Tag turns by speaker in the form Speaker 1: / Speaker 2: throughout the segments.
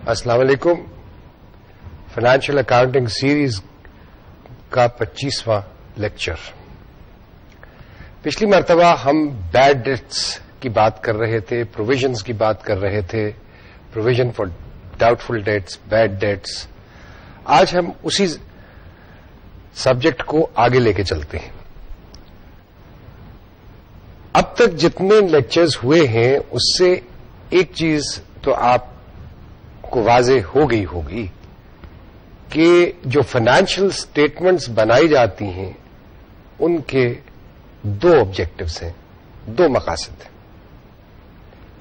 Speaker 1: السلام علیکم. Financial accounting series کا 25واں لیکچر. پچھلی مرتبہ ہم بیڈ ڈیٹس کی بات کر رہے تھے, پروویژنز کی بات کر رہے تھے, provision for doubtful debts, bad debts. آج ہم اسی سبجیکٹ کو آگے لے کے چلتے ہیں. اب تک جتنے لیکچرز ہوئے ہیں اس سے ایک چیز تو آپ کو واضح ہو گئی ہوگی کہ جو فائنینشیل سٹیٹمنٹس بنائی جاتی ہیں ان کے دو آبجیکٹوز ہیں, دو مقاصد ہیں.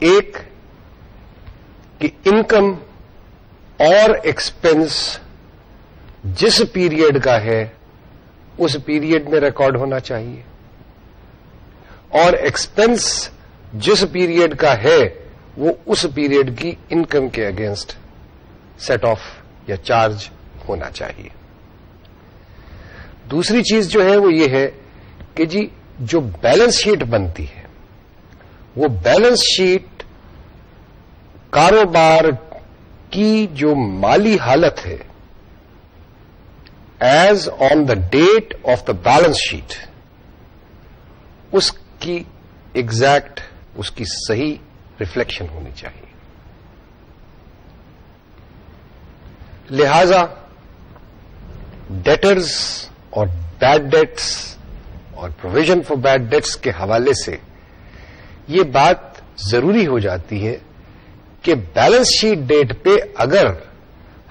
Speaker 1: ایک کہ انکم اور ایکسپنس جس پیریڈ کا ہے اس پیریڈ میں ریکارڈ ہونا چاہیے, اور ایکسپنس جس پیریڈ کا ہے وہ اس پیریڈ کی انکم کے اگینسٹ سیٹ آف یا چارج ہونا چاہیے. دوسری چیز جو ہے وہ یہ ہے کہ جی جو بیلنس شیٹ بنتی ہے وہ بیلنس شیٹ کاروبار کی جو مالی حالت ہے as on the date of the balance sheet, اس کی ایگزیکٹ, اس کی صحیح ریفلیکشن ہونی چاہیے. لہذا ڈیٹرز اور بیڈ ڈیٹس اور پروویژن فار بیڈ ڈیٹس کے حوالے سے یہ بات ضروری ہو جاتی ہے کہ بیلنس شیٹ ڈیٹ پہ اگر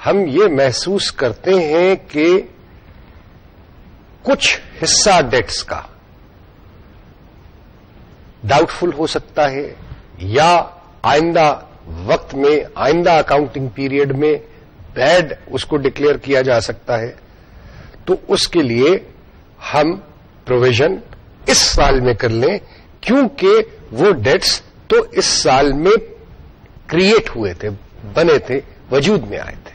Speaker 1: ہم یہ محسوس کرتے ہیں کہ کچھ حصہ ڈیٹس کا ڈاؤٹ فل ہو سکتا ہے یا آئندہ وقت میں, آئندہ اکاؤنٹنگ پیریڈ میں بیڈ اس کو ڈکلیئر کیا جا سکتا ہے, تو اس کے لیے ہم پروویژن اس سال میں کر لیں, کیونکہ وہ ڈیٹس تو اس سال میں کریٹ ہوئے تھے, بنے تھے, وجود میں آئے تھے.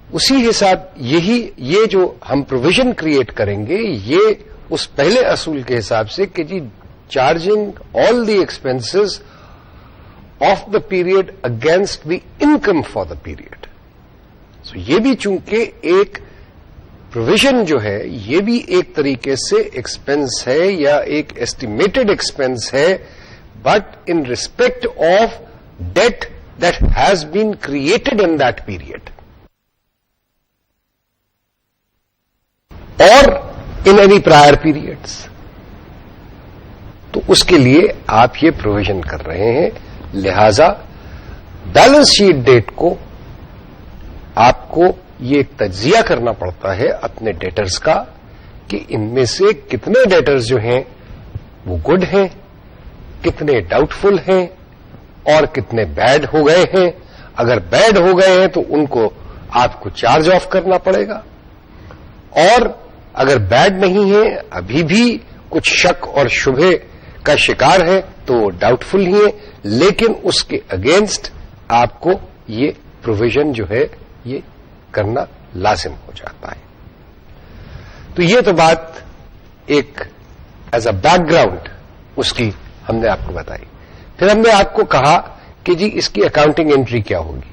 Speaker 1: اسی حساب یہ جو ہم پروویژن کریٹ کریں گے یہ اس پہلے اصول کے حساب سے کہ جی charging all the expenses of the period against the income for the period. So یہ بھی چونکہ ایک پروویژن جو ہے یہ بھی ایک طریقے سے ایکسپینس ہے یا ایک ایسٹیمیٹڈ ایکسپینس ہے, but in respect of debt that has been created in that period اور ان اینی پرائر پیریڈس. تو اس کے لیے آپ یہ پروویژن کر رہے ہیں. لہذا بیلنس شیٹ ڈیٹ کو آپ کو یہ ایک تجزیہ کرنا پڑتا ہے اپنے ڈیٹرز کا کہ ان میں سے کتنے ڈیٹرز جو ہیں وہ گڈ ہیں, کتنے ڈاؤٹ فل ہیں اور کتنے بیڈ ہو گئے ہیں. اگر بیڈ ہو گئے ہیں تو ان کو آپ کو چارج آف کرنا پڑے گا, اور اگر بیڈ نہیں ہے, ابھی بھی کچھ شک اور شبہے کا شکار ہے تو ڈاؤٹ فل ہی ہے, لیکن اس کے اگینسٹ آپ کو یہ پروویژن جو ہے یہ کرنا لازم ہو جاتا ہے. تو یہ تو بات ایک ایز اے بیک گراؤنڈ اس کی ہم نے آپ کو بتائی. پھر ہم نے آپ کو کہا کہ جی اس کی اکاؤنٹنگ انٹری کیا ہوگی.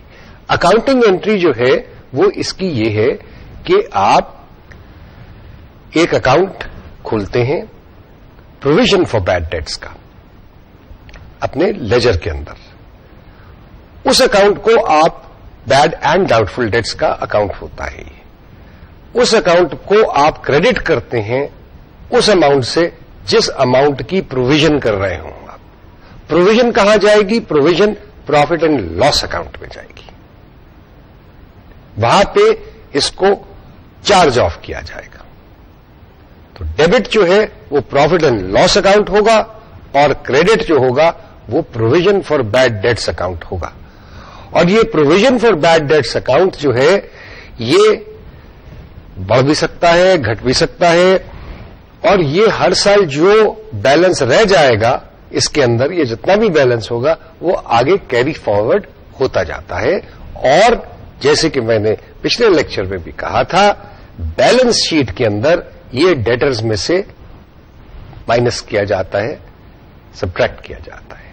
Speaker 1: اکاؤنٹنگ انٹری جو ہے وہ اس کی یہ ہے کہ آپ ایک اکاؤنٹ کھولتے ہیں پروویژن فار بیڈ ڈیٹس کا اپنے لیجر کے اندر. اس اکاؤنٹ کو آپ bad and doubtful debts کا اکاؤنٹ ہوتا ہے. اس اکاؤنٹ کو آپ کریڈٹ کرتے ہیں اس اماؤنٹ سے جس اماؤنٹ کی پروویژن کر رہے ہوں آپ. پروویژن کہاں جائے گی؟ Provision profit and loss account میں جائے گی. وہاں پہ اس کو چارج آف کیا جائے گا. تو ڈیبٹ جو ہے وہ پروفٹ اینڈ لاس اکاؤنٹ ہوگا اور کریڈٹ جو ہوگا وہ provision for bad debts account ہوگا. اور یہ provision for bad debts account جو ہے یہ بڑھ بھی سکتا ہے, گھٹ بھی سکتا ہے, اور یہ ہر سال جو بیلنس رہ جائے گا اس کے اندر, یہ جتنا بھی بیلنس ہوگا وہ آگے کیری فارورڈ ہوتا جاتا ہے. اور جیسے کہ میں نے پچھلے لیکچر میں بھی کہا تھا, بیلنس شیٹ کے اندر یہ ڈیٹرز میں سے مائنس کیا جاتا ہے, سبٹریکٹ کیا جاتا ہے.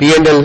Speaker 1: P&L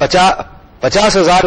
Speaker 1: 50,000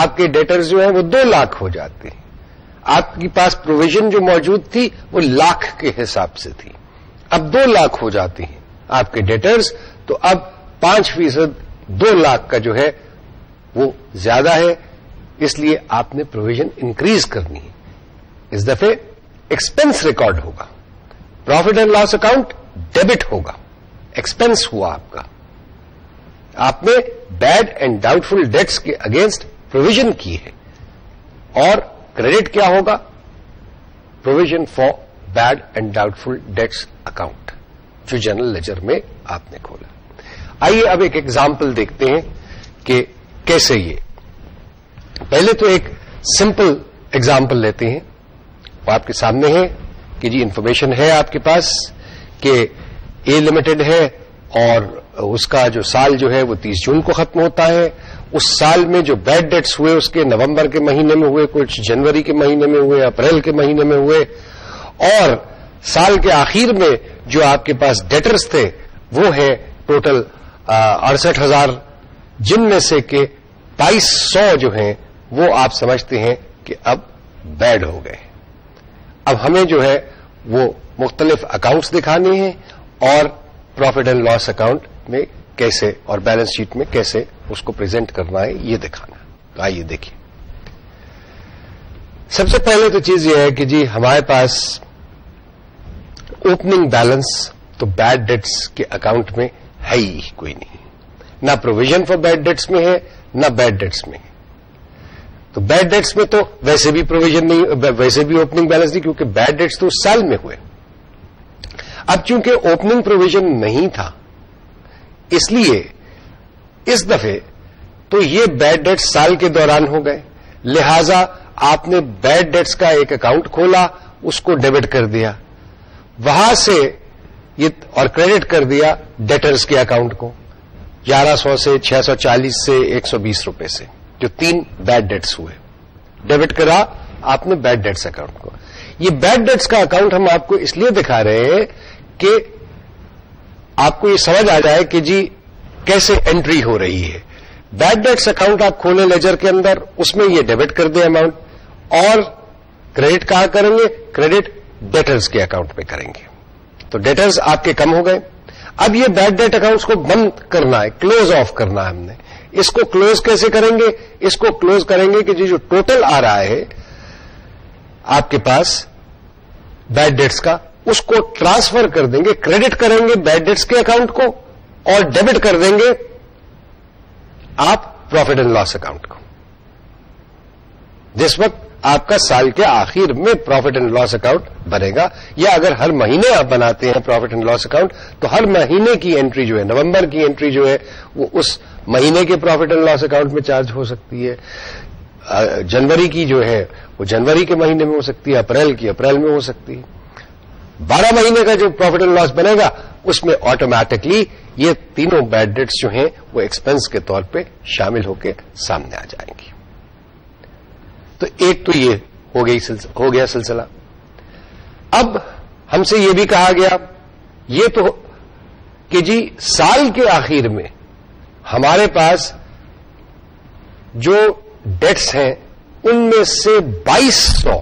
Speaker 1: آپ کے ڈیٹرز جو ہیں وہ 2 لاکھ ہو جاتے ہیں. آپ کے پاس پروویژن جو موجود تھی وہ لاکھ کے حساب سے تھی, اب 2 لاکھ ہو جاتی ہیں آپ کے ڈیٹرز, تو اب 5% 2 لاکھ کا جو ہے وہ زیادہ ہے, اس لیے آپ نے پروویژن انکریز کرنی ہے. اس دفعے ایکسپنس ریکارڈ ہوگا, profit and loss account debit ہوگا, ایکسپنس ہوا آپ کا. آپ نے bad and doubtful debts کے اگینسٹ پروویژن کی ہے, اور کریڈٹ کیا ہوگا؟ Provision for bad and doubtful debts account جو جنرل لیجر میں آپ نے کھولا. آئیے اب ایک ایگزامپل دیکھتے ہیں کہ کیسے یہ. پہلے تو ایک سمپل ایگزامپل لیتے ہیں, وہ آپ کے سامنے ہے کہ جی انفارمیشن ہے آپ کے پاس کہ اے لمیٹڈ ہے اور اس کا جو سال جو ہے وہ 30 جون کو ختم ہوتا ہے. اس سال میں جو بیڈ ڈیٹس ہوئے اس کے نومبر کے مہینے میں ہوئے, کچھ جنوری کے مہینے میں ہوئے, اپریل کے مہینے میں ہوئے, اور سال کے آخر میں جو آپ کے پاس ڈیٹرز تھے وہ ہے ٹوٹل 68,000, جن میں سے کہ 2,200 جو ہیں وہ آپ سمجھتے ہیں کہ اب بیڈ ہو گئے. اب ہمیں جو ہے وہ مختلف اکاؤنٹس دکھانے ہیں اور پروفٹ اینڈ لاس اکاؤنٹ میں کیسے اور بیلنس شیٹ میں کیسے اس کو پریزنٹ کرنا ہے یہ دکھانا. تو آئیے دیکھیے. سب سے پہلے تو چیز یہ ہے کہ جی ہمارے پاس اوپننگ بیلنس تو بیڈ ڈیٹس کے اکاؤنٹ میں ہے ہی کوئی نہیں, نہ پروویژن فار بیڈ ڈیٹس میں ہے نہ بیڈ ڈیٹس میں ہے. تو بیڈ ڈیٹس میں تو ویسے بھی پروویژن نہیں, ویسے بھی اوپننگ بیلنس نہیں, کیونکہ بیڈ ڈیٹس تو اس سال میں ہوئے. اب چونکہ اوپننگ پروویژن نہیں تھا اس لیے اس دفعے تو یہ بیڈ ڈیٹس سال کے دوران ہو گئے, لہذا آپ نے بیڈ ڈیٹس کا ایک اکاؤنٹ کھولا, اس کو ڈیبٹ کر دیا, وہاں سے یہ اور کریڈٹ کر دیا ڈیٹرز کے اکاؤنٹ کو 1100 سے 640 سے 120 روپے سے, جو 3 بیڈ ڈیٹس ہوئے. ڈیبٹ کرا آپ نے بیڈ ڈیٹس اکاؤنٹ کو. یہ بیڈ ڈیٹس کا اکاؤنٹ ہم آپ کو اس لیے دکھا رہے ہیں کہ آپ کو یہ سمجھ آ جائے کہ جی کیسے انٹری ہو رہی ہے. بیڈ ڈیٹس اکاؤنٹ آپ کھولیں لیجر کے اندر, اس میں یہ ڈیبٹ کر دیں اماؤنٹ, اور کریڈٹ کہاں کریں گے؟ کریڈٹ ڈیٹرز کے اکاؤنٹ میں کریں گے. تو ڈیٹرز آپ کے کم ہو گئے. اب یہ بیڈ ڈیٹ اکاؤنٹس کو بند کرنا ہے, کلوز آف کرنا ہے ہم نے. اس کو کلوز کیسے کریں گے؟ اس کو کلوز کریں گے کہ جو ٹوٹل آ رہا ہے آپ کے پاس بیڈ ڈیٹس کا, اس کو ٹرانسفر کر دیں گے, کریڈٹ کریں گے بیڈ ڈیٹس کے اکاؤنٹ کو اور ڈیبٹ کر دیں گے آپ پروفٹ اینڈ لاس اکاؤنٹ کو. جس وقت آپ کا سال کے آخر میں پروفٹ اینڈ لاس اکاؤنٹ بنے گا, یا اگر ہر مہینے آپ بناتے ہیں پروفٹ اینڈ لاس اکاؤنٹ تو ہر مہینے کی انٹری جو ہے, نومبر کی انٹری جو ہے وہ اس مہینے کے پروفٹ اینڈ لاس اکاؤنٹ میں چارج ہو سکتی ہے, جنوری کی جو ہے وہ جنوری کے مہینے میں ہو سکتی ہے, اپریل کی اپریل میں ہو سکتی ہے. 12 مہینے کا جو پروفٹ اینڈ لاس بنے گا اس میں آٹومیٹکلی یہ تینوں بیڈ ڈیٹس جو ہیں وہ ایکسپنس کے طور پہ شامل ہو کے سامنے آ جائیں گی. تو ایک تو یہ ہو گیا سلسلہ. اب ہم سے یہ بھی کہا گیا یہ تو کہ جی سال کے آخر میں ہمارے پاس جو ڈیٹس ہیں ان میں سے 2,200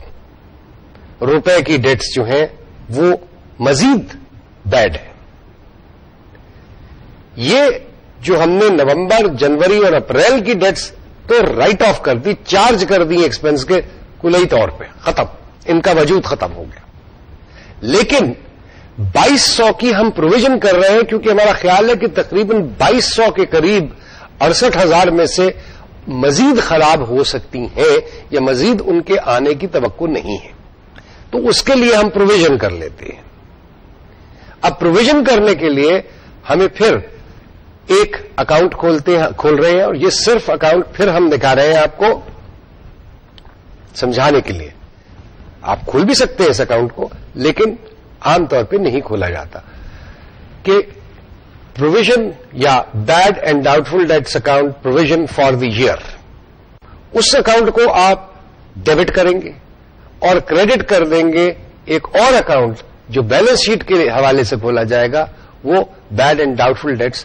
Speaker 1: روپے کی ڈیٹس جو ہیں وہ مزید بیڈ ہے. یہ جو ہم نے نومبر, جنوری اور اپریل کی ڈیٹس تو رائٹ آف کر دی, چارج کر دی ایکسپنس کے کلئی طور پہ, ختم, ان کا وجود ختم ہو گیا. لیکن 2,200 کی ہم پروویژن کر رہے ہیں کیونکہ ہمارا خیال ہے کہ تقریباً 2,200 کے قریب 68,000 میں سے مزید خراب ہو سکتی ہیں یا مزید ان کے آنے کی توقع نہیں ہے, تو اس کے لیے ہم پروویژن کر لیتے ہیں. اب پروویژن کرنے کے لیے ہمیں پھر ایک اکاؤنٹ کھول رہے ہیں, اور یہ صرف اکاؤنٹ پھر ہم دکھا رہے ہیں آپ کو سمجھانے کے لیے. آپ کھول بھی سکتے ہیں اس اکاؤنٹ کو, لیکن عام طور پہ نہیں کھولا جاتا کہ پروویژن یا bad and doubtful debts account provision for the year, اس اکاؤنٹ کو آپ ڈیبٹ کریں گے اور کریڈٹ کر دیں گے ایک اور اکاؤنٹ جو بیلنس شیٹ کے حوالے سے کھولا جائے گا, وہ bad and doubtful debts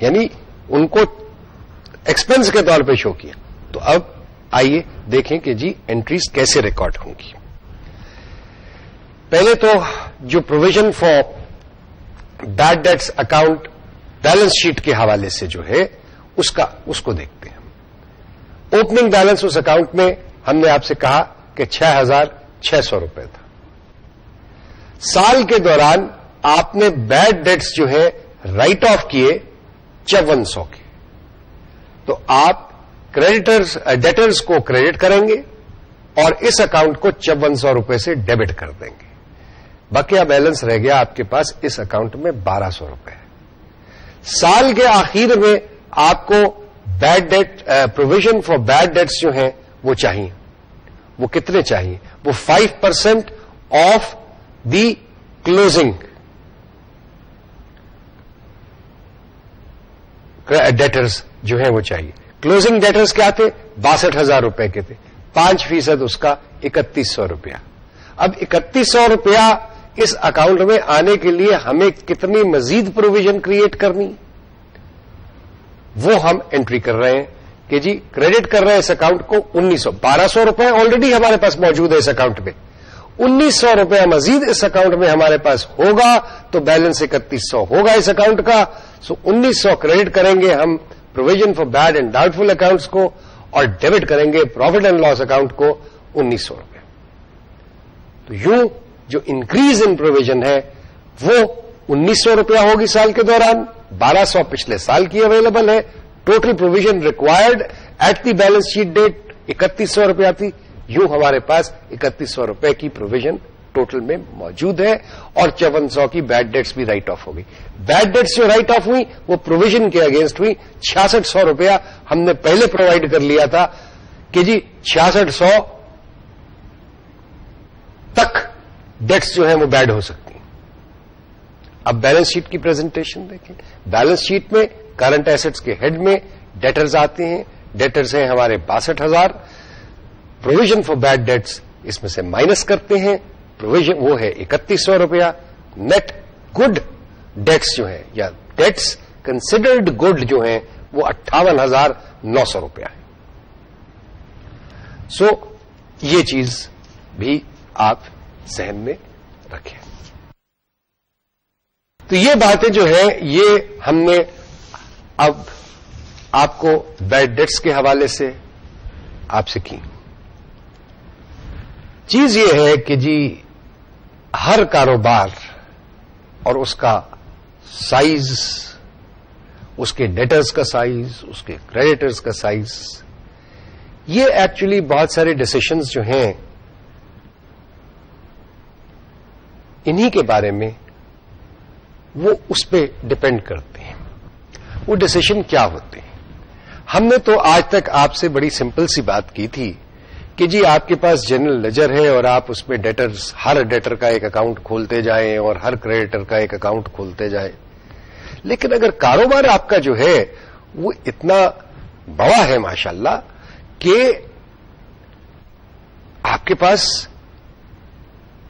Speaker 1: یعنی ان کو ایکسپنس کے طور پہ شو کیا. تو اب آئیے دیکھیں کہ جی انٹریز کیسے ریکارڈ ہوں گی. پہلے تو جو provision for bad debts account balance sheet کے حوالے سے جو ہے اس کو دیکھتے ہیں. اوپننگ بیلنس اس اکاؤنٹ میں ہم نے آپ سے کہا کہ 6,600 روپے تھا. سال کے دوران آپ نے بیڈ ڈیٹس جو ہے رائٹ آف کیے 5400 کے. تو آپ ڈیٹرز کو کریڈٹ کریں گے اور اس اکاؤنٹ کو 5400 روپے سے ڈیبٹ کر دیں گے. بقیہ بیلنس رہ گیا آپ کے پاس اس اکاؤنٹ میں 1200 روپے. سال کے آخر میں آپ کو bad debt provision for bad debts جو ہیں وہ چاہیے. وہ کتنے چاہیے؟ وہ 5% آف دی کلوزنگ ڈیٹرز جو ہیں وہ چاہیے. کلوزنگ ڈیٹرز کیا تھے؟ 62,000 روپے کے تھے. 5% اس کا 3100 روپیہ. اب 3100 روپیہ اس اکاؤنٹ میں آنے کے لیے ہمیں کتنی مزید پروویژن کریٹ کرنی وہ ہم انٹری کر رہے ہیں کہ جی کریڈٹ کر رہے ہیں اس اکاؤنٹ کو 1200 روپے آلریڈی ہمارے پاس موجود ہے اس اکاؤنٹ میں. 1900 روپیہ مزید اس اکاؤنٹ میں ہمارے پاس ہوگا تو بیلنس 3100 ہوگا اس اکاؤنٹ کا. سو 1900 کریڈٹ کریں گے ہم provision for bad and doubtful accounts کو اور ڈیبٹ کریں گے پروفٹ اینڈ لاس اکاؤنٹ کو 1900 روپے. تو یوں جو انکریز ان پروویژن ہے وہ 1900 روپیہ ہوگی سال کے دوران. 1200 پچھلے سال کی اویلیبل ہے. Total provision required at the balance sheet date 3100 روپیہ تھی. یوں ہمارے پاس 3100 روپے کی پروویژن ٹوٹل میں موجود ہے اور 5400 کی بیڈ ڈیٹس بھی رائٹ آف ہو گئی. بیڈ ڈیٹس جو رائٹ آف ہوئی وہ پروویژن کے اگینسٹ ہوئی. 6600 روپیہ ہم نے پہلے پرووائڈ کر لیا تھا کہ جی 6600 تک ڈیٹس جو ہیں وہ بیڈ ہو سکتی ہیں. اب بیلنس شیٹ کی پریزنٹیشن دیکھیں. بیلنس شیٹ میں کرنٹ ایسٹس کے ہیڈ میں ڈیٹرز آتے ہیں. ڈیٹرز ہیں ہمارے 62,000. پروویژن فار بیڈ ڈیٹس اس میں سے مائنس کرتے ہیں. پروویژن وہ ہے 3100 روپیہ. نیٹ گڈ ڈیٹس جو ہیں یا ڈیٹس کنسیڈرڈ گڈ جو ہیں وہ 58,900 روپیہ ہے. سو یہ چیز بھی آپ ذہن میں رکھیں. تو یہ باتیں جو ہیں یہ ہم نے اب آپ کو بیڈ ڈیٹس کے حوالے سے آپ سے کی. چیز یہ ہے کہ جی ہر کاروبار اور اس کا سائز، اس کے ڈیٹرز کا سائز، اس کے کریڈیٹرز کا سائز، یہ ایکچولی بہت سارے ڈیسیشنز جو ہیں انہی کے بارے میں وہ اس پہ ڈپینڈ کرتے ہیں. وہ ڈیسیشن کیا ہوتے ہیں؟ ہم نے تو آج تک آپ سے بڑی سمپل سی بات کی تھی کہ جی آپ کے پاس جنرل لیجر ہے اور آپ اس میں ڈیٹرز، ہر ڈیٹر کا ایک اکاؤنٹ کھولتے جائیں اور ہر کریڈیٹر کا ایک اکاؤنٹ کھولتے جائیں. لیکن اگر کاروبار آپ کا جو ہے وہ اتنا بڑا ہے ماشاءاللہ کہ آپ کے پاس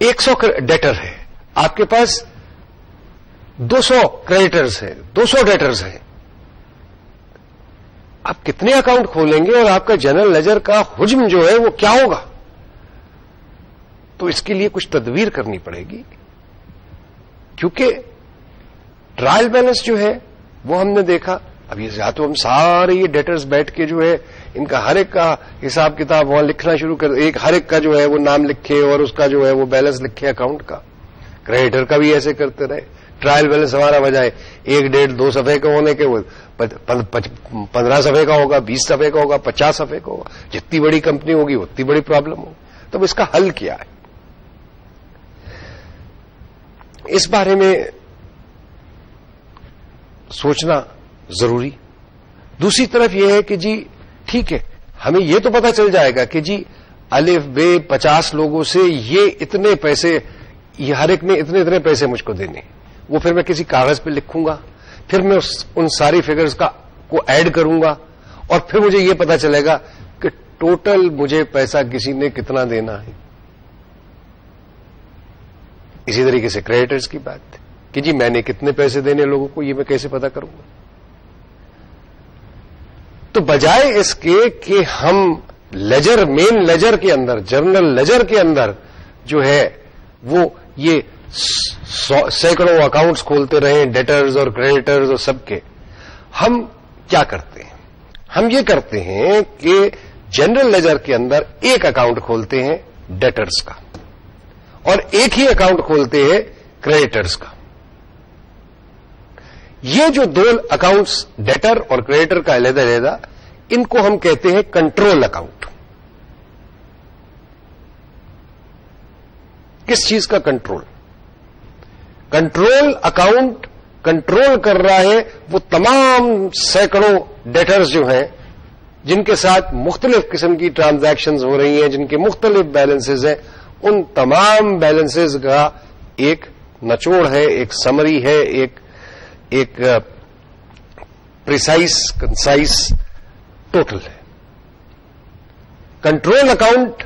Speaker 1: 100 ڈیٹر ہے، آپ کے پاس 200 کریڈیٹرز ہیں، 200 ڈیٹرز ہیں، آپ کتنے اکاؤنٹ کھولیں گے اور آپ کا جنرل لیجر کا حجم جو ہے وہ کیا ہوگا؟ تو اس کے لیے کچھ تدبیر کرنی پڑے گی. کیونکہ ٹرائل بیلنس جو ہے وہ ہم نے دیکھا. اب یہ یا تو ہم سارے یہ ڈیٹرز بیٹھ کے جو ہے ان کا ہر ایک کا حساب کتاب وہاں لکھنا شروع کر، ہر ایک کا جو ہے وہ نام لکھے اور اس کا جو ہے وہ بیلنس لکھے اکاؤنٹ کا. کریڈیٹر کا بھی ایسے کرتے رہے. ٹرائل بیلنس ہمارا بجائے 1, 1.5, 2 صفحے کا ہونے کے وہ 15 صفحے کا ہوگا، 20 صفحے کا ہوگا، 50 صفحے کا ہوگا. جتنی بڑی کمپنی ہوگی اتنی بڑی پرابلم ہوگی. تب اس کا حل کیا ہے؟ اس بارے میں سوچنا ضروری. دوسری طرف یہ ہے کہ جی ٹھیک ہے ہمیں یہ تو پتا چل جائے گا کہ جی الف بے 50 لوگوں سے یہ اتنے پیسے، یہ ہر ایک نے اتنے اتنے پیسے مجھ کو دینے. وہ پھر میں کسی کاغذ پہ لکھوں گا، پھر میں ان ساری فگرز کو ایڈ کروں گا اور پھر مجھے یہ پتا چلے گا کہ ٹوٹل مجھے پیسہ کسی نے کتنا دینا ہے. اسی طریقے سے کریڈیٹرز کی بات کہ جی میں نے کتنے پیسے دینے لوگوں کو، یہ میں کیسے پتا کروں گا؟ تو بجائے اس کے کہ ہم لیجر مین لیجر کے اندر جرنل لیجر کے اندر جو ہے وہ یہ سینکڑوں اکاؤنٹس کھولتے رہیں ڈیٹرز اور کریڈیٹرز اور سب کے، ہم کیا کرتے ہیں؟ ہم یہ کرتے ہیں کہ جنرل لیجر کے اندر ایک اکاؤنٹ کھولتے ہیں ڈیٹرز کا اور ایک ہی اکاؤنٹ کھولتے ہیں کریڈیٹرز کا. یہ جو دو اکاؤنٹس ڈیٹر اور کریڈیٹر کا علیحدہ علیحدہ، ان کو ہم کہتے ہیں کنٹرول اکاؤنٹ. کس چیز کا کنٹرول؟ کنٹرول اکاؤنٹ کنٹرول کر رہا ہے وہ تمام سینکڑوں ڈیٹرز جو ہیں جن کے ساتھ مختلف قسم کی ٹرانزیکشنز ہو رہی ہیں، جن کے مختلف بیلنسز ہیں، ان تمام بیلنسز کا ایک نچوڑ ہے، ایک سمری ہے، ایک پریسائز کنسائز ٹوٹل ہے. کنٹرول اکاؤنٹ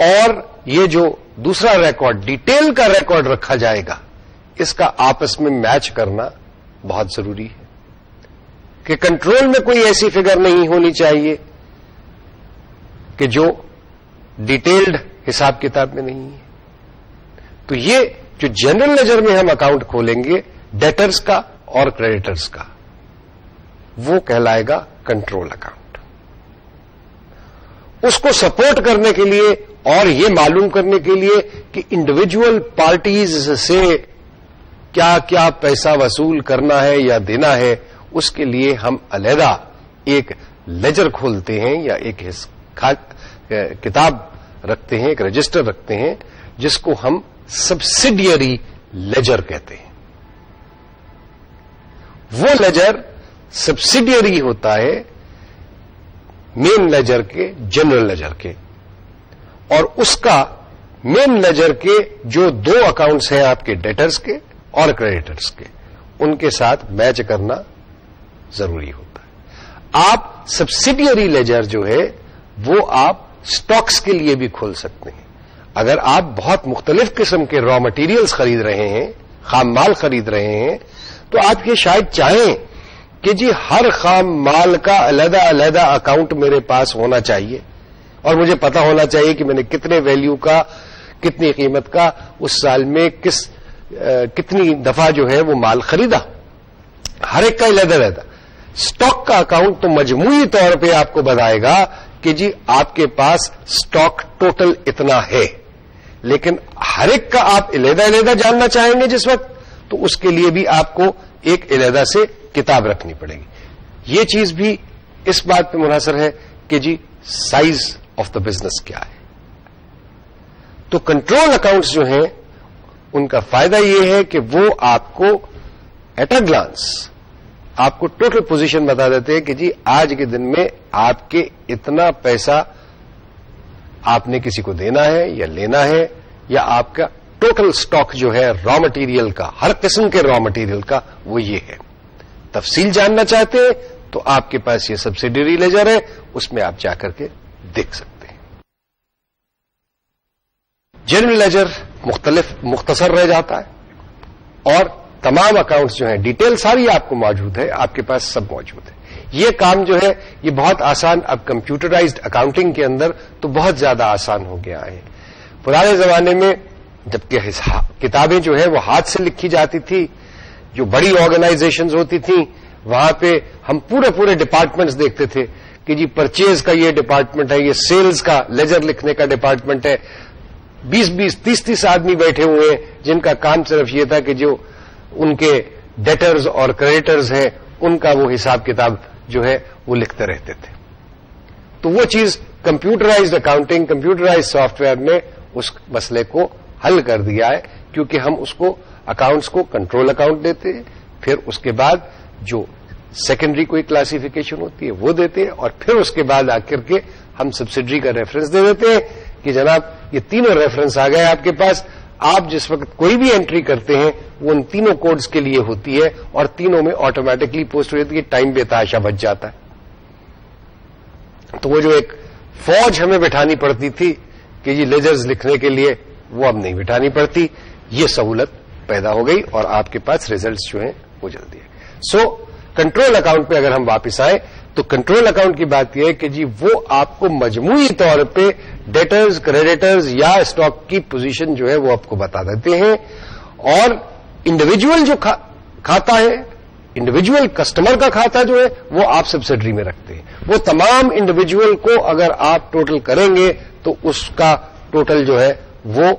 Speaker 1: اور یہ جو دوسرا ریکارڈ ڈیٹیل کا ریکارڈ رکھا جائے گا، اس کا آپس میں میچ کرنا بہت ضروری ہے کہ کنٹرول میں کوئی ایسی فگر نہیں ہونی چاہیے کہ جو ڈیٹیلڈ حساب کتاب میں نہیں ہے. تو یہ جو جنرل لیجر میں ہم اکاؤنٹ کھولیں گے ڈیٹرز کا اور کریڈیٹرز کا، وہ کہلائے گا کنٹرول اکاؤنٹ. اس کو سپورٹ کرنے کے لیے اور یہ معلوم کرنے کے لیے کہ انڈیویجول پارٹیز سے کیا کیا پیسہ وصول کرنا ہے یا دینا ہے، اس کے لیے ہم علیحدہ ایک لیجر کھولتے ہیں یا ایک کتاب رکھتے ہیں، ایک رجسٹر رکھتے ہیں جس کو ہم سبسیڈیری لیجر کہتے ہیں. وہ لیجر سبسیڈیری ہوتا ہے مین لیجر کے، جنرل لیجر کے، اور اس کا مین لیجر کے جو دو اکاؤنٹس ہیں آپ کے ڈیٹرز کے اور کریڈیٹرز کے، ان کے ساتھ میچ کرنا ضروری ہوتا ہے. آپ سبسیڈیری لیجر جو ہے وہ آپ سٹاکس کے لیے بھی کھول سکتے ہیں. اگر آپ بہت مختلف قسم کے را مٹیریلز خرید رہے ہیں، خام مال خرید رہے ہیں، تو آپ یہ شاید چاہیں کہ جی ہر خام مال کا علیحدہ علیحدہ اکاؤنٹ میرے پاس ہونا چاہیے اور مجھے پتا ہونا چاہیے کہ میں نے کتنے ویلیو کا، کتنی قیمت کا اس سال میں کتنی دفعہ جو ہے وہ مال خریدا. ہر ایک کا علیحدہ علیحدہ. سٹاک کا اکاؤنٹ تو مجموعی طور پہ آپ کو بتائے گا کہ جی آپ کے پاس سٹاک ٹوٹل اتنا ہے، لیکن ہر ایک کا آپ علیحدہ علیحدہ جاننا چاہیں گے جس وقت، تو اس کے لیے بھی آپ کو ایک علیحدہ سے کتاب رکھنی پڑے گی. یہ چیز بھی اس بات پہ منحصر ہے کہ جی سائز آف دا بزنس کیا ہے. تو کنٹرول اکاؤنٹس جو ہیں ان کا فائدہ یہ ہے کہ وہ آپ کو ایٹ اے گلانس آپ کو ٹوٹل پوزیشن بتا دیتے ہیں کہ جی آج کے دن میں آپ کے اتنا پیسہ آپ نے کسی کو دینا ہے یا لینا ہے، یا آپ کا ٹوٹل سٹاک جو ہے را مٹیریل کا، ہر قسم کے را مٹیریل کا، وہ یہ ہے. تفصیل جاننا چاہتے ہیں تو آپ کے پاس یہ سبسیڈیری لیجر ہے، اس میں آپ جا کر کے دیکھ سکتے ہیں. جنرل لیجر مختصر رہ جاتا ہے اور تمام اکاؤنٹس جو ہیں ڈیٹیل ساری آپ کو موجود ہے، آپ کے پاس سب موجود ہے. یہ کام جو ہے یہ بہت آسان اب کمپیوٹرائزڈ اکاؤنٹنگ کے اندر تو بہت زیادہ آسان ہو گیا ہے. پرانے زمانے میں جبکہ کتابیں جو ہے وہ ہاتھ سے لکھی جاتی تھی، جو بڑی آرگنائزیشنز ہوتی تھیں وہاں پہ ہم پورے ڈپارٹمنٹس دیکھتے تھے کہ جی پرچیز کا یہ ڈپارٹمنٹ ہے، یہ سیلز کا لیجر لکھنے کا ڈپارٹمنٹ ہے. 20 30 آدمی بیٹھے ہوئے ہیں جن کا کام صرف یہ تھا کہ جو ان کے ڈیٹرز اور کریڈیٹرز ہیں ان کا وہ حساب کتاب جو ہے وہ لکھتے رہتے تھے. تو وہ چیز computerised accounting, computerised software نے اس مسئلے کو حل کر دیا ہے، کیونکہ ہم اس کو اکاؤنٹس کو کنٹرول اکاؤنٹ دیتے ہیں، پھر اس کے بعد جو سیکنڈری کوئی کلاسیفیکیشن ہوتی ہے وہ دیتے ہیں، اور پھر اس کے بعد آ کر کے ہم سبسیڈری کا ریفرنس دے دیتے ہیں کہ جناب یہ تینوں ریفرنس آ گئے آپ کے پاس. آپ جس وقت کوئی بھی انٹری کرتے ہیں وہ ان تینوں کوڈز کے لیے ہوتی ہے اور تینوں میں آٹومیٹکلی پوسٹ ہو جاتی ہے، ٹائم بے تحاشا بچ جاتا ہے. تو وہ جو ایک فوج ہمیں بٹھانی پڑتی تھی کہ یہ لیجرز لکھنے کے لیے، وہ اب نہیں بٹھانی پڑتی. یہ سہولت پیدا ہو گئی اور آپ کے پاس ریزلٹس جو ہیں وہ جلدی ہے. سو کنٹرول اکاؤنٹ پہ اگر ہم واپس آئیں تو کنٹرول اکاؤنٹ کی بات یہ ہے کہ جی وہ آپ کو مجموعی طور پہ ڈیٹرز، کریڈیٹرز یا اسٹاک کی پوزیشن جو ہے وہ آپ کو بتا دیتے ہیں، اور انڈیویجول جو کھاتا ہے، انڈیویجول کسٹمر کا کھاتا جو ہے وہ آپ سبسڈری میں رکھتے ہیں. وہ تمام انڈیویجول کو اگر آپ ٹوٹل کریں گے تو اس کا ٹوٹل جو ہے وہ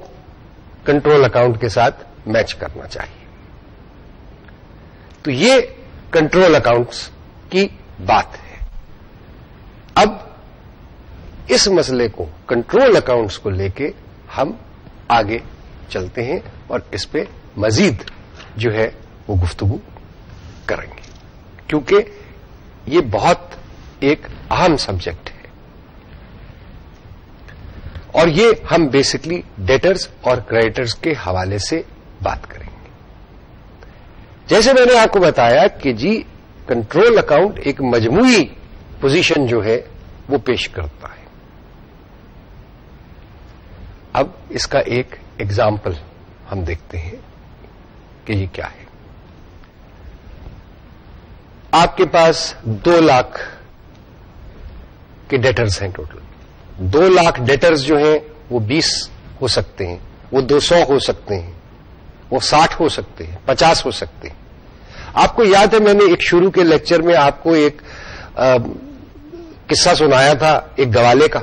Speaker 1: کنٹرول اکاؤنٹ کے ساتھ میچ کرنا چاہیے. تو یہ کنٹرول اکاؤنٹس کی بات ہے. اب اس مسئلے کو، کنٹرول اکاؤنٹس کو لے کے ہم آگے چلتے ہیں اور اس پہ مزید جو ہے وہ گفتگو کریں گے، کیونکہ یہ بہت ایک اہم سبجیکٹ ہے، اور یہ ہم بیسکلی ڈیٹرز اور کریڈیٹرز کے حوالے سے بات کریں گے. جیسے میں نے آپ کو بتایا کہ جی کنٹرول اکاؤنٹ ایک مجموعی پوزیشن جو ہے وہ پیش کرتا ہے. اب اس کا ایک ایگزامپل ہم دیکھتے ہیں کہ یہ کیا ہے. آپ کے پاس 2 لاکھ کے ڈیٹرز ہیں ٹوٹل. 2 لاکھ ڈیٹرز جو ہیں وہ 20 ہو سکتے ہیں، وہ 200 ہو سکتے ہیں، وہ 60 ہو سکتے ہیں، 50 ہو سکتے ہیں. آپ کو یاد ہے میں نے ایک شروع کے لیکچر میں آپ کو ایک قصہ سنایا تھا ایک گوالے کا،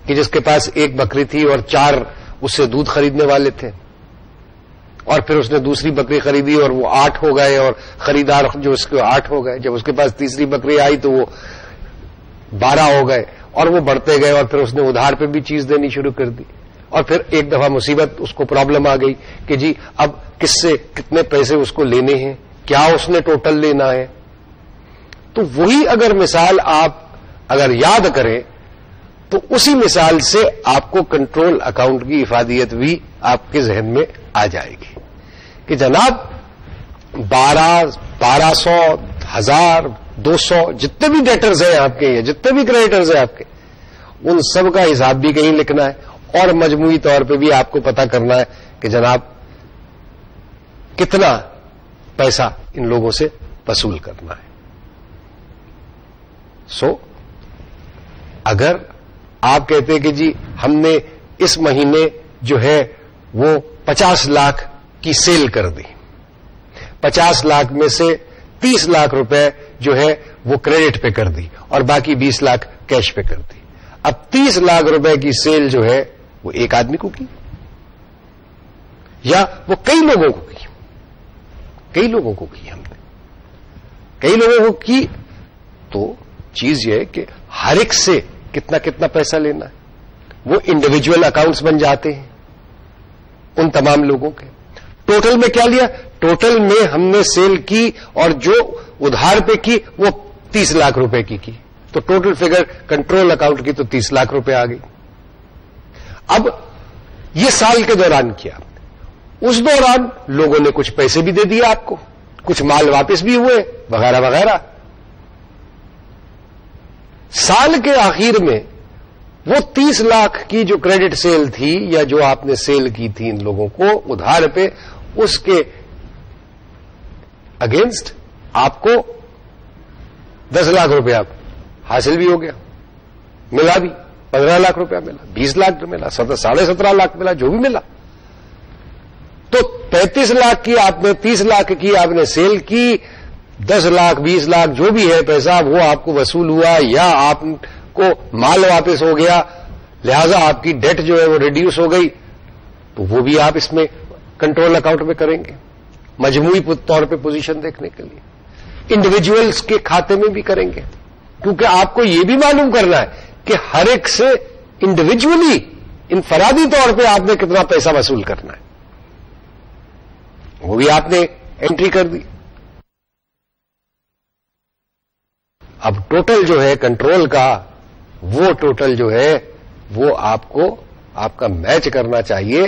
Speaker 1: کہ جس کے پاس 1 بکری تھی اور 4 اس سے دودھ خریدنے والے تھے، اور پھر اس نے دوسری بکری خریدی اور وہ 8 ہو گئے، اور خریدار جو اس کے 8 ہو گئے. جب اس کے پاس تیسری بکری آئی تو وہ 12 ہو گئے، اور وہ بڑھتے گئے، اور پھر اس نے ادھار پہ بھی چیز دینی شروع کر دی. اور پھر ایک دفعہ مصیبت، اس کو پرابلم آ گئی کہ جی اب کس سے کتنے پیسے اس کو لینے ہیں، کیا اس نے ٹوٹل لینا ہے. تو وہی اگر مثال آپ اگر یاد کریں تو اسی مثال سے آپ کو کنٹرول اکاؤنٹ کی افادیت بھی آپ کے ذہن میں آ جائے گی کہ جناب 1200 1000 200 جتنے بھی ڈیٹرز ہیں آپ کے، یا جتنے بھی کریڈیٹرز ہیں آپ کے، ان سب کا حساب بھی کہیں لکھنا ہے، اور مجموعی طور پہ بھی آپ کو پتا کرنا ہے کہ جناب کتنا پیسہ ان لوگوں سے وصول کرنا ہے. اگر آپ کہتے ہیں کہ جی ہم نے اس مہینے جو ہے وہ 50 لاکھ کی سیل کر دی، 50 لاکھ میں سے 30 لاکھ روپے جو ہے وہ کریڈٹ پہ کر دی، اور باقی 20 لاکھ کیش پہ کر دی. اب 30 لاکھ روپے کی سیل جو ہے وہ ایک آدمی کو کی، یا وہ کئی لوگوں کو کی، کئی لوگوں کو کی، ہم نے کئی لوگوں کو کی. تو چیز یہ ہے کہ ہر ایک سے کتنا کتنا پیسہ لینا ہے، وہ انڈیویجول اکاؤنٹس بن جاتے ہیں ان تمام لوگوں کے. ٹوٹل میں کیا لیا؟ ٹوٹل میں ہم نے سیل کی اور جو ادھار پہ کی وہ 30 لاکھ روپے کی، تو ٹوٹل فگر کنٹرول اکاؤنٹ کی تو 30 لاکھ روپے آ گئی. اب یہ سال کے دوران کیا، اس دوران لوگوں نے کچھ پیسے بھی دے دیے آپ کو، کچھ مال واپس بھی ہوئے وغیرہ وغیرہ. سال کے آخر میں وہ 30 لاکھ کی جو کریڈٹ سیل تھی یا جو آپ نے سیل کی تھی ان لوگوں کو ادھار پہ، اس کے اگینسٹ آپ کو 10 لاکھ روپیہ حاصل بھی ہو گیا، ملا بھی 15 لاکھ روپیہ ملا، 20 لاکھ ملا، 17.5 لاکھ ملا، جو بھی ملا. تو 35 لاکھ کی آپ نے، 30 لاکھ کی آپ نے سیل کی، 10 لاکھ 20 لاکھ جو بھی ہے پیسہ وہ آپ کو وصول ہوا، یا آپ کو مال واپس ہو گیا، لہذا آپ کی ڈیٹ جو ہے وہ ریڈیوس ہو گئی، تو وہ بھی آپ اس میں کنٹرول اکاؤنٹ میں کریں گے مجموعی طور پہ پوزیشن دیکھنے کے لیے. انڈیویجولس کے کھاتے میں بھی کریں گے، کیونکہ آپ کو یہ بھی معلوم کرنا ہے کہ ہر ایک سے انڈیویجولی انفرادی طور پہ آپ نے کتنا پیسہ وصول کرنا ہے، وہ بھی آپ نے انٹری کر دی. اب ٹوٹل جو ہے کنٹرول کا، وہ ٹوٹل جو ہے وہ آپ کو آپ کا میچ کرنا چاہیے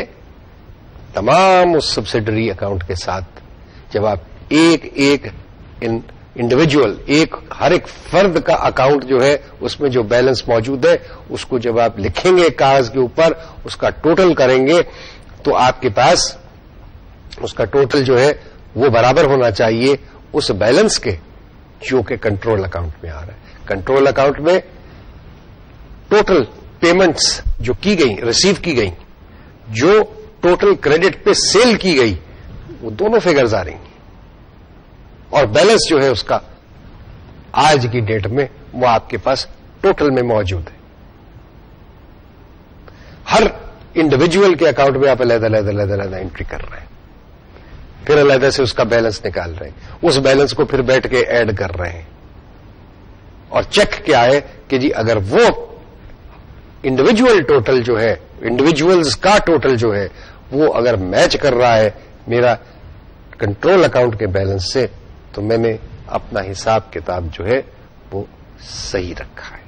Speaker 1: تمام اس سبسڈری اکاؤنٹ کے ساتھ. جب آپ ایک ایک انڈیویجول، ہر ایک فرد کا اکاؤنٹ جو ہے اس میں جو بیلنس موجود ہے اس کو جب آپ لکھیں گے کاغذ کے اوپر، اس کا ٹوٹل کریں گے، تو آپ کے پاس اس کا ٹوٹل جو ہے وہ برابر ہونا چاہیے اس بیلنس کے جو کہ کنٹرول اکاؤنٹ میں آ رہا ہے. کنٹرول اکاؤنٹ میں ٹوٹل پیمنٹس جو کی گئی, ریسیو کی گئی, جو ٹوٹل کریڈٹ پہ سیل کی گئی, وہ دونوں فگرز آ رہی ہیں, اور بیلنس جو ہے اس کا آج کی ڈیٹ میں وہ آپ کے پاس ٹوٹل میں موجود ہے. ہر انڈیویجول کے اکاؤنٹ میں آپ علیحدہ انٹری کر رہے ہیں, پھر علیحدہ سے اس کا بیلنس نکال رہے ہیں, اس بیلنس کو پھر بیٹھ کے ایڈ کر رہے ہیں, اور چیک کیا ہے کہ جی اگر وہ انڈیویجول ٹوٹل جو ہے, انڈیویجولز کا ٹوٹل جو ہے وہ اگر میچ کر رہا ہے میرا کنٹرول اکاؤنٹ کے بیلنس سے, تو میں نے اپنا حساب کتاب جو ہے وہ صحیح رکھا ہے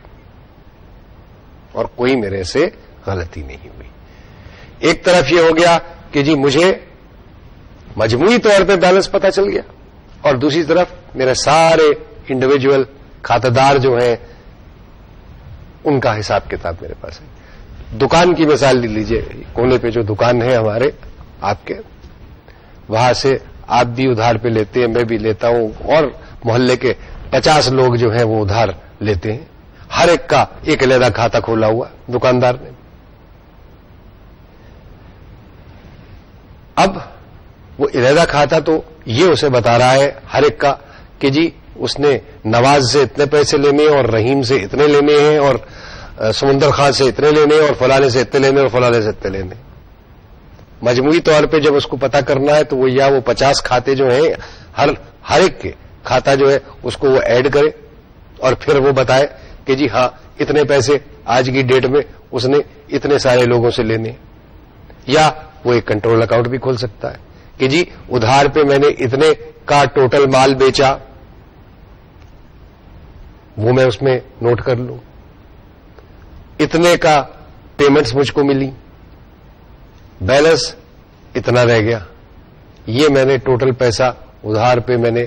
Speaker 1: اور کوئی میرے سے غلطی نہیں ہوئی. ایک طرف یہ ہو گیا کہ جی مجھے مجموعی طور پہ بیلنس پتا چل گیا, اور دوسری طرف میرے سارے انڈیویجول کھاتہ دار جو ہیں ان کا حساب کتاب میرے پاس ہے. دکان کی مثال لے لیجئے, کونے پہ جو دکان ہے ہمارے آپ کے, وہاں سے آپ بھی ادھار پہ لیتے ہیں, میں بھی لیتا ہوں, اور محلے کے 50 لوگ جو ہیں وہ ادھار لیتے ہیں. ہر ایک کا ایک علیحدہ کھاتا کھولا ہوا دکاندار نے. اب وہ علیحدہ کھاتا تو یہ اسے بتا رہا ہے ہر ایک کا کہ جی اس نے نواز سے اتنے پیسے لینے ہیں, اور رحیم سے اتنے لینے ہیں, اور سمندر خان سے اتنے لینے ہیں, اور فلانے سے اتنے لینے, اور فلانے سے اتنے لینے. مجموعی طور پہ جب اس کو پتا کرنا ہے تو وہ یا وہ 50 کھاتے جو ہیں ہر ایک کے کھاتا جو ہے اس کو وہ ایڈ کرے, اور پھر وہ بتائے کہ جی ہاں اتنے پیسے آج کی ڈیٹ میں اس نے اتنے سارے لوگوں سے لینے. یا وہ ایک کنٹرول اکاؤنٹ بھی کھول سکتا ہے کہ جی ادھار پہ میں نے اتنے کا ٹوٹل مال بیچا, وہ میں اس میں نوٹ کر لوں, اتنے کا پیمنٹس مجھ کو ملی, بیلنس اتنا رہ گیا, یہ میں نے ٹوٹل پیسہ ادھار پہ میں نے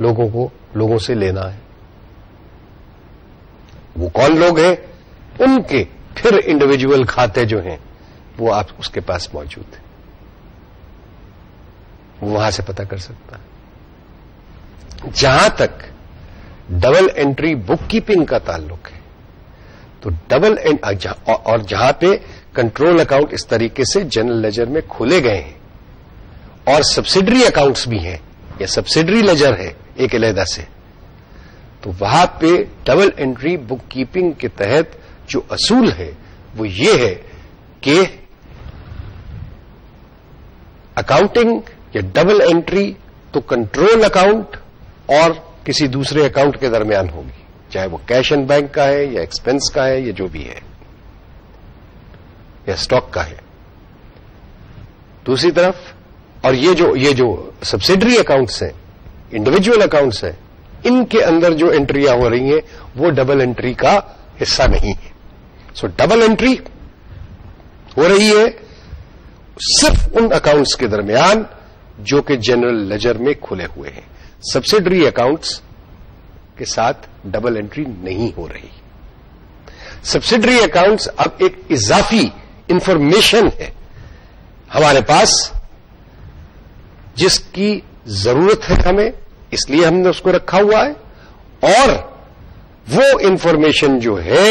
Speaker 1: لوگوں سے لینا ہے. وہ کون لوگ ہیں, ان کے پھر انڈیویجول کھاتے جو ہیں وہ آپ اس کے پاس موجود ہیں, وہ وہاں سے پتا کر سکتا ہے. جہاں تک ڈبل انٹری بک کیپنگ کا تعلق ہے تو اور جہاں پہ کنٹرول اکاؤنٹ اس طریقے سے جنرل لیجر میں کھولے گئے ہیں, اور سبسڈری اکاؤنٹس بھی ہیں, یا سبسڈری لیجر ہے ایک علیحدہ سے, تو وہاں پہ ڈبل انٹری بک کیپنگ کے تحت جو اصول ہے وہ یہ ہے کہ اکاؤنٹنگ یا ڈبل انٹری تو کنٹرول اکاؤنٹ اور کسی دوسرے اکاؤنٹ کے درمیان ہوگی, چاہے وہ کیش اینڈ بینک کا ہے, یا ایکسپنس کا ہے, یا جو بھی ہے, یا اسٹاک کا ہے. دوسری طرف اور یہ جو سبسڈری اکاؤنٹس ہیں, انڈیویجول اکاؤنٹس ہیں, ان کے اندر جو انٹریاں ہو رہی ہیں وہ ڈبل انٹری کا حصہ نہیں ہے. سو ڈبل انٹری ہو رہی ہے صرف ان اکاؤنٹس کے درمیان جو کہ جنرل لیجر میں کھلے ہوئے ہیں. سبسڈری اکاؤنٹس کے ساتھ ڈبل انٹری نہیں ہو رہی. سبسڈری اکاؤنٹس اب ایک اضافی انفارمیشن ہے ہمارے پاس جس کی ضرورت ہے ہمیں, اس لیے ہم نے اس کو رکھا ہوا ہے, اور وہ انفارمیشن جو ہے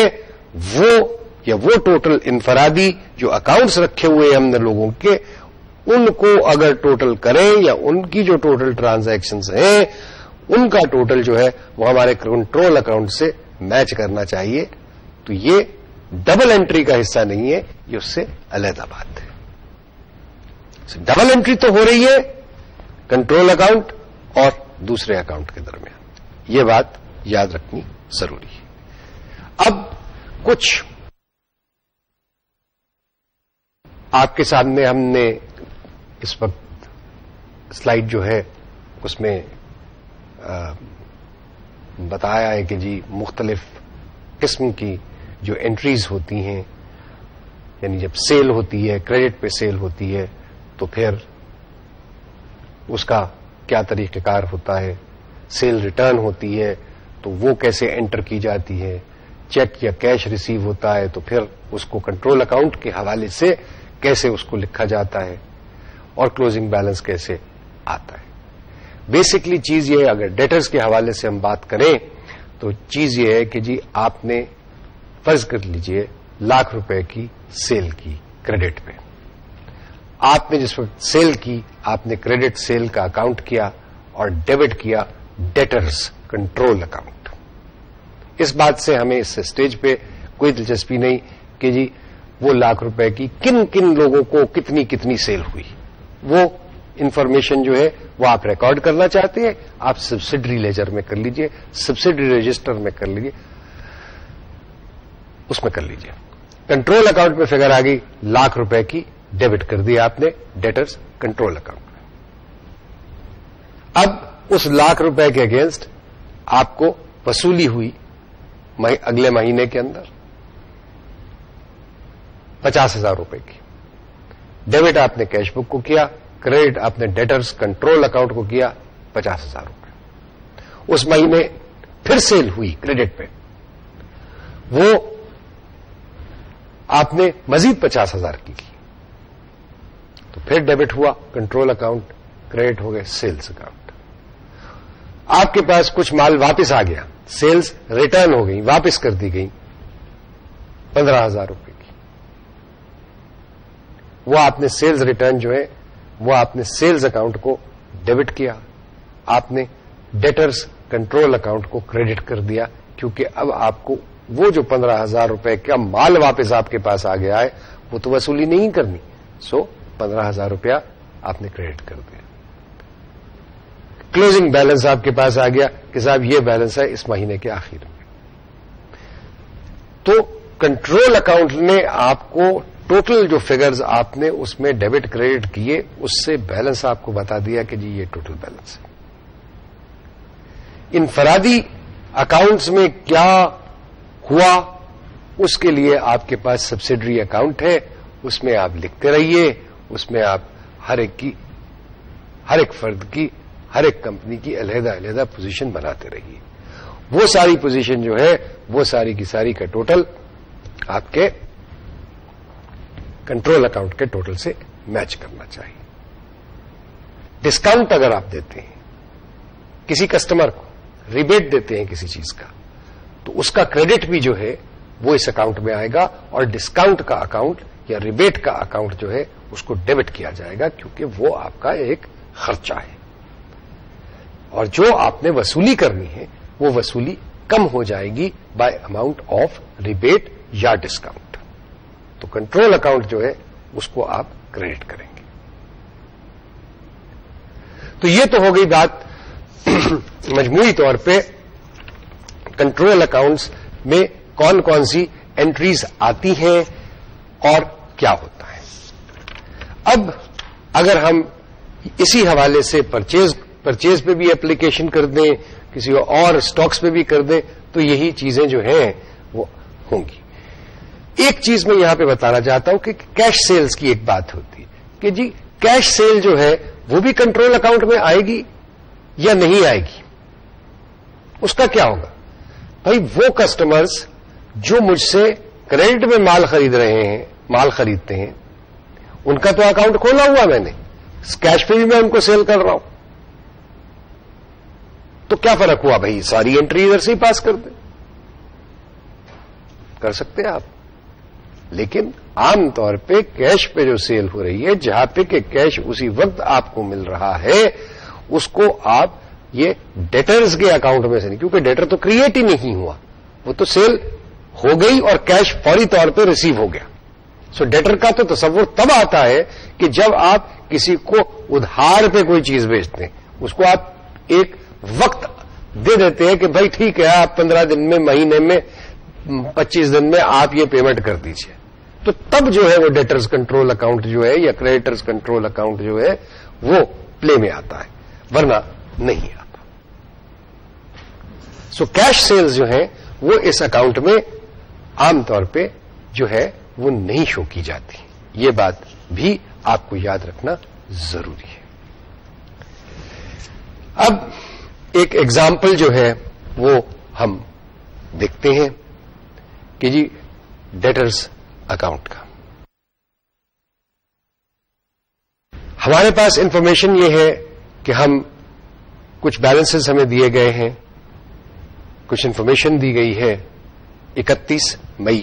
Speaker 1: وہ ٹوٹل انفرادی جو اکاؤنٹس رکھے ہوئے ہم نے لوگوں کے, ان کو اگر ٹوٹل کریں یا ان کی جو ٹوٹل ٹرانزیکشنز ہیں ان کا ٹوٹل جو ہے وہ ہمارے کنٹرول اکاؤنٹ سے میچ کرنا چاہیے. تو یہ ڈبل انٹری کا حصہ نہیں ہے, یہ اس سے علیحدہ بات ہے. ڈبل انٹری تو ہو رہی ہے کنٹرول اکاؤنٹ اور دوسرے اکاؤنٹ کے درمیان, یہ بات یاد رکھنی ضروری ہے. اب کچھ آپ کے سامنے ہم نے اس وقت سلائیڈ جو ہے اس میں بتایا ہے کہ جی مختلف قسم کی جو انٹریز ہوتی ہیں, یعنی جب سیل ہوتی ہے, کریڈٹ پہ سیل ہوتی ہے, تو پھر اس کا کیا طریقہ کار ہوتا ہے, سیل ریٹرن ہوتی ہے تو وہ کیسے انٹر کی جاتی ہے, چیک یا کیش ریسیو ہوتا ہے تو پھر اس کو کنٹرول اکاؤنٹ کے حوالے سے کیسے اس کو لکھا جاتا ہے, اور کلوزنگ بیلنس کیسے آتا ہے. بیسکلی چیز یہ ہے، اگر ڈیٹرز کے حوالے سے ہم بات کریں تو چیز یہ ہے کہ جی آپ نے فرض کر لیجئے ₹1,00,000 کی سیل کی کریڈٹ پہ، آپ نے جس وقت سیل کی آپ نے کریڈٹ سیل کا اکاؤنٹ کیا اور ڈیبٹ کیا ڈیٹرز کنٹرول اکاؤنٹ. اس بات سے ہمیں اس اسٹیج پہ کوئی دلچسپی نہیں کہ جی وہ ₹1,00,000 کی کن کن لوگوں کو کتنی کتنی سیل ہوئی. وہ انفارمیشن جو ہے وہ آپ ریکارڈ کرنا چاہتے ہیں، آپ سبسڈری لیجر میں کر لیجئے، سبسڈری رجسٹر میں کر لیجئے، اس میں کر لیجئے. کنٹرول اکاؤنٹ میں فگر آ گئی ₹1,00,000 کی، ڈیبٹ کر دیا آپ نے ڈیٹرز کنٹرول اکاؤنٹ میں. اب اس ₹1,00,000 کے اگینسٹ آپ کو وصولی ہوئی اگلے مہینے کے اندر ₹50,000 کی. ڈیبٹ آپ نے کیش بک کو کیا، کریڈٹ آپ نے ڈیٹرز کنٹرول اکاؤنٹ کو کیا ₹50,000. اس مہینے پھر سیل ہوئی کریڈٹ پہ، وہ آپ نے مزید ₹50,000 کی، تو پھر ڈیبٹ ہوا کنٹرول اکاؤنٹ، کریڈٹ ہو گئے سیلز اکاؤنٹ. آپ کے پاس کچھ مال واپس آ گیا، سیلز ریٹرن ہو گئی، واپس کر دی گئی ₹15,000 کی. وہ آپ نے سیلز ریٹرن جو ہے وہ آپ نے سیلز اکاؤنٹ کو ڈیبٹ کیا، آپ نے ڈیٹرز کنٹرول اکاؤنٹ کو کریڈٹ کر دیا، کیونکہ اب آپ کو وہ جو ₹15,000 کا مال واپس آپ کے پاس آ گیا ہے وہ تو وصولی نہیں کرنی، سو ₹15,000 آپ نے کریڈٹ کر دیا. کلوزنگ بیلنس آپ کے پاس آ گیا کہ صاحب یہ بیلنس ہے اس مہینے کے آخر میں. تو کنٹرول اکاؤنٹ نے آپ کو ٹوٹل جو فگرز آپ نے اس میں ڈیبٹ کریڈٹ کیے اس سے بیلنس آپ کو بتا دیا کہ جی یہ ٹوٹل بیلنس ہے. انفرادی اکاؤنٹس میں کیا ہوا اس کے لیے آپ کے پاس سبسڈری اکاؤنٹ ہے، اس میں آپ لکھتے رہیے، اس میں آپ ہر ایک فرد کی، ہر ایک کمپنی کی علیحدہ علیحدہ پوزیشن بناتے رہیے. وہ ساری پوزیشن جو ہے وہ ساری کی ساری کا ٹوٹل آپ کے کنٹرول اکاؤنٹ کے ٹوٹل سے میچ کرنا چاہیے. ڈسکاؤنٹ اگر آپ دیتے ہیں کسی کسٹمر کو، ریبیٹ دیتے ہیں کسی چیز کا، تو اس کا کریڈٹ بھی جو ہے وہ اس اکاؤنٹ میں آئے گا، اور ڈسکاؤنٹ کا اکاؤنٹ یا ریبیٹ کا اکاؤنٹ جو ہے اس کو ڈیبٹ کیا جائے گا، کیونکہ وہ آپ کا ایک خرچہ ہے. اور جو آپ نے وصولی کرنی ہے وہ وصولی کم ہو جائے گی بائی اماؤنٹ آف ریبیٹ یا ڈسکاؤنٹ. تو کنٹرول اکاؤنٹ جو ہے اس کو آپ کریڈٹ کریں گے. تو یہ تو ہو گئی بات مجموعی طور پہ کنٹرول اکاؤنٹس میں کون کون سی انٹریز آتی ہیں اور کیا ہوتا ہے. اب اگر ہم اسی حوالے سے پرچیز پہ بھی اپلیکیشن کر دیں، کسی اور سٹاکس پہ بھی کر دیں، تو یہی چیزیں جو ہیں وہ ہوں گی. ایک چیز میں یہاں پہ بتانا چاہتا ہوں کہ کیش سیلز کی ایک بات ہوتی ہے کہ جی کیش سیل جو ہے وہ بھی کنٹرول اکاؤنٹ میں آئے گی یا نہیں آئے گی. اس کا کیا ہوگا؟ بھائی وہ کسٹمرز جو مجھ سے کریڈٹ میں مال خرید رہے ہیں، مال خریدتے ہیں، ان کا تو اکاؤنٹ کھولا ہوا میں نے، کیش پہ بھی میں ان کو سیل کر رہا ہوں، تو کیا فرق ہوا؟ بھائی ساری انٹری ادھر سے ہی پاس کر دیں، کر سکتے ہیں آپ. لیکن عام طور پہ کیش پہ جو سیل ہو رہی ہے، جہاں پہ کہ کیش اسی وقت آپ کو مل رہا ہے، اس کو آپ یہ ڈیٹرز کے اکاؤنٹ میں سے نہیں، کیونکہ ڈیٹر تو کریٹ ہی نہیں ہوا، وہ تو سیل ہو گئی اور کیش فوری طور پہ ریسیو ہو گیا. سو ڈیٹر کا تو تصور تب آتا ہے کہ جب آپ کسی کو ادھار پہ کوئی چیز بیچتے ہیں، اس کو آپ ایک وقت دے دیتے ہیں کہ بھائی ٹھیک ہے آپ 15 دن میں، مہینے میں، 25 دن میں آپ یہ پیمنٹ کر دیجیے. تو تب جو ہے وہ ڈیٹرز کنٹرول اکاؤنٹ جو ہے یا کریڈیٹرز کنٹرول اکاؤنٹ جو ہے وہ پلے میں آتا ہے، ورنہ نہیں آتا. سو کیش سیلز جو ہیں وہ اس اکاؤنٹ میں عام طور پہ جو ہے وہ نہیں شو کی جاتی. یہ بات بھی آپ کو یاد رکھنا ضروری ہے. اب ایک ایگزامپل جو ہے وہ ہم دیکھتے ہیں کہ جی ڈیٹرز اکاؤنٹ کا. ہمارے پاس انفارمیشن یہ ہے کہ ہم کچھ بیلنسز ہمیں دیے گئے ہیں, کچھ انفارمیشن دی گئی ہے. 31 مئی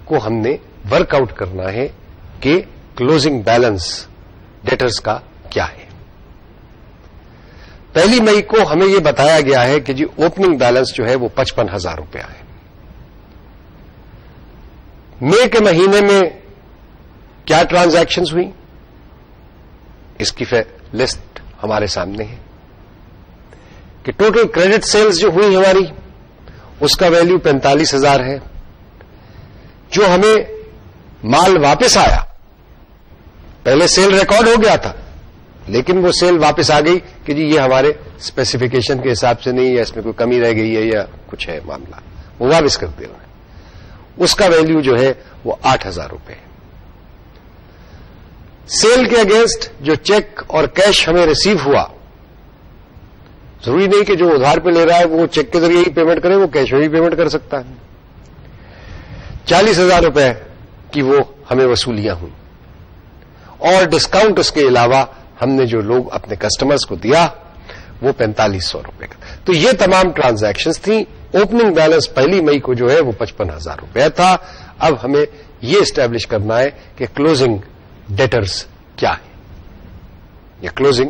Speaker 1: کو ہم نے ورک آؤٹ کرنا ہے کہ کلوزنگ بیلنس ڈیٹرز کا کیا ہے. 1 مئی کو ہمیں یہ بتایا گیا ہے کہ جی اوپننگ بیلنس جو ہے وہ 55,000 روپیہ ہے. مئی کے مہینے میں کیا ٹرانزیکشنز ہوئی, اس کی لسٹ ہمارے سامنے ہے کہ ٹوٹل کریڈٹ سیلز جو ہوئی ہماری اس کا ویلیو 45,000 ہے. جو ہمیں مال واپس آیا, پہلے سیل ریکارڈ ہو گیا تھا لیکن وہ سیل واپس آ گئی کہ جی یہ ہمارے اسپیسیفکیشن کے حساب سے نہیں, یا اس میں کوئی کمی رہ گئی ہے یا کچھ ہے معاملہ, وہ واپس کر دیا. اس کا ویلیو جو ہے وہ 8,000 روپے ہے. سیل کے اگینسٹ جو چیک اور کیش ہمیں ریسیو ہوا, ضروری نہیں کہ جو ادھار پہ لے رہا ہے وہ چیک کے ذریعے ہی پیمنٹ کرے, وہ کیش میں بھی پیمنٹ کر سکتا ہے. 40,000 روپے کی وہ ہمیں وصولیاں ہوئی, اور ڈسکاؤنٹ اس کے علاوہ ہم نے جو لوگ اپنے کسٹمرز کو دیا وہ 4500 روپے کا. تو یہ تمام ٹرانزیکشنز تھیں. اوپننگ بیلنس 1 مئی کو جو ہے وہ 55,000 روپے تھا. اب ہمیں یہ اسٹیبلش کرنا ہے کہ کلوزنگ ڈیٹرز کیا ہے, یا کلوزنگ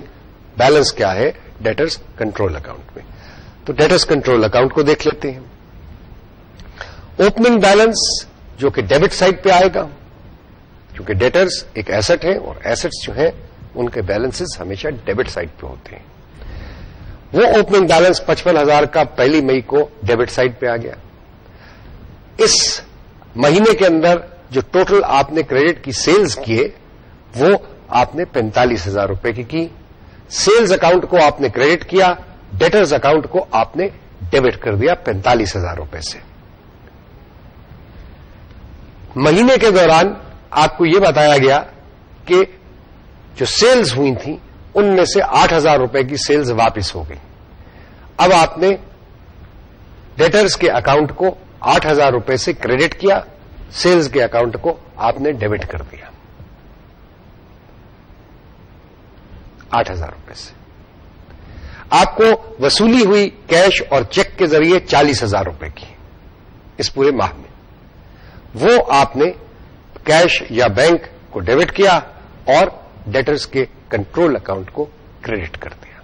Speaker 1: بیلنس کیا ہے ڈیٹرز کنٹرول اکاؤنٹ میں. تو ڈیٹرز کنٹرول اکاؤنٹ کو دیکھ لیتے ہیں. اوپننگ بیلنس جو کہ ڈیبٹ سائڈ پہ آئے گا, کیونکہ ڈیٹرز ایک ایسٹ ہے اور ایسٹس جو ہیں ان کے بیلنسز ہمیشہ ڈیبٹ سائڈ پہ ہوتے ہیں. وہ اوپننگ بیلنس 55,000 کا 1 مئی کو ڈیبٹ سائڈ پہ آ گیا. اس مہینے کے اندر جو ٹوٹل آپ نے کریڈٹ کی سیلز کیے وہ آپ نے 45,000 روپے کی. سیلز اکاؤنٹ کو آپ نے کریڈٹ کیا, ڈیٹرز اکاؤنٹ کو آپ نے ڈیبٹ کر دیا 45,000 روپے سے. مہینے کے دوران آپ کو یہ بتایا گیا کہ جو سیلز ہوئی تھیں ان میں سے 8,000 روپے کی سیلز واپس ہو گئی. اب آپ نے ڈیٹرز کے اکاؤنٹ کو 8,000 روپے سے کریڈٹ کیا, سیلز کے اکاؤنٹ کو آپ نے ڈیبٹ کر دیا 8,000 روپے سے. آپ کو وصولی ہوئی کیش اور چیک کے ذریعے 40,000 روپے کی اس پورے ماہ میں. وہ آپ نے کیش یا بینک کو ڈیبٹ کیا اور ڈیٹرز کے کنٹرول اکاؤنٹ کو کریڈٹ کر دیا.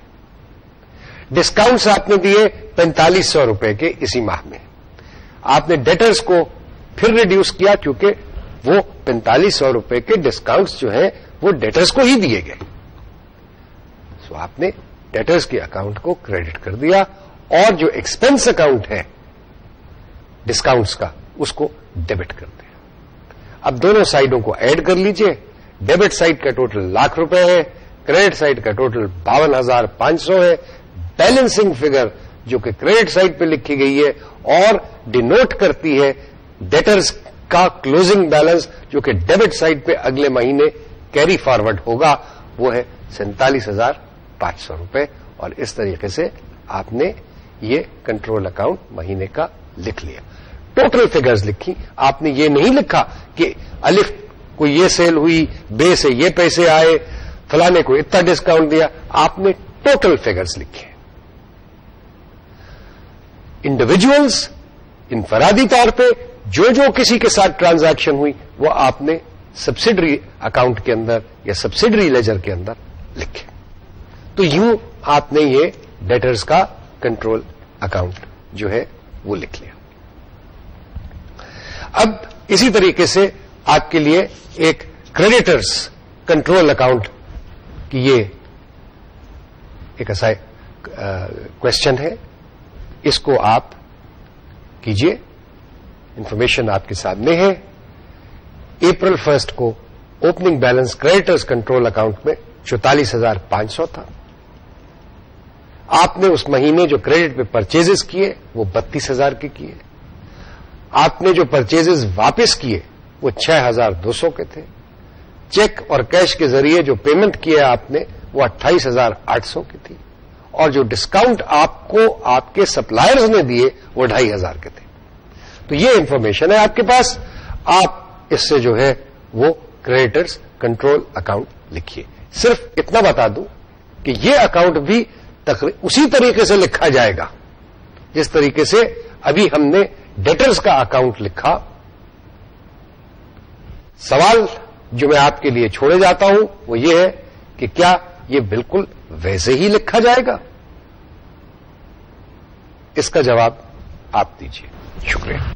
Speaker 1: ڈسکاؤنٹس آپ نے دیے 4500 روپے کے اسی ماہ میں. آپ نے ڈیٹرز کو پھر ریڈیوس کیا کیونکہ وہ 4500 روپے کے ڈسکاؤنٹس جو ہیں وہ ڈیٹرز کو ہی دیے گئے. سو آپ نے ڈیٹرز کے اکاؤنٹ کو کریڈٹ کر دیا اور جو ایکسپینس اکاؤنٹ ہے ڈسکاؤنٹس کا اس کو ڈیبٹ کر دیا. اب دونوں سائڈوں کو ایڈ کر لیجئے. ڈیبٹ سائڈ کا ٹوٹل ₹1,00,000 ہے, کریڈٹ سائڈ کا ٹوٹل 52,500 ہے. بیلنسنگ فگر جو کہ کریڈٹ سائڈ پہ لکھی گئی ہے اور ڈینوٹ کرتی ہے ڈیٹرز کا کلوزنگ بیلنس جو کہ ڈیبٹ سائڈ پہ اگلے مہینے کیری فارورڈ ہوگا, وہ ہے 47,500 روپے. اور اس طریقے سے آپ نے یہ کنٹرول اکاؤنٹ مہینے کا لکھ لیا. ٹوٹل فگرز لکھی. آپ نے یہ نہیں لکھا کہ الف کو یہ سیل ہوئی, بے سے یہ پیسے آئے, فلانے کو اتنا ڈسکاؤنٹ دیا. آپ نے ٹوٹل فگرز لکھے. انڈیویجولز انفرادی طور پہ جو کسی کے ساتھ ٹرانزیکشن ہوئی وہ آپ نے سبسڈری اکاؤنٹ کے اندر یا سبسڈری لیجر کے اندر لکھے. تو یوں آپ نے یہ ڈیٹرز کا کنٹرول اکاؤنٹ جو ہے وہ لکھ لیا. اب اسی طریقے سے آپ کے لیے ایک کریڈیٹرز کنٹرول اکاؤنٹ کی یہ ایک ایسا کوشچن ہے, اس کو آپ کیجئے. انفارمیشن آپ کے سامنے ہے. April 1 کو opening balance creditors control account میں 44,500 تھا. آپ نے اس مہینے جو کریڈٹ پہ پرچیزز کیے وہ 32,000 کے کیے. آپ نے جو پرچیزز واپس کیے وہ 6,200 کے تھے. چیک اور کیش کے ذریعے جو پیمنٹ کیا آپ نے وہ 28,800 کی تھی. اور جو ڈسکاؤنٹ آپ کو آپ کے سپلائرز نے دیے وہ 2,500 کے تھے. تو یہ انفارمیشن ہے آپ کے پاس. آپ اس سے جو ہے وہ کریڈیٹرز کنٹرول اکاؤنٹ لکھیے. صرف اتنا بتا دوں کہ یہ اکاؤنٹ بھی اسی طریقے سے لکھا جائے گا جس طریقے سے ابھی ہم نے ڈیٹرز کا اکاؤنٹ لکھا. سوال جو میں آپ کے لیے چھوڑے جاتا ہوں وہ یہ ہے کہ کیا یہ بالکل ویسے ہی لکھا جائے گا؟ اس کا جواب آپ دیجیے. شکریہ.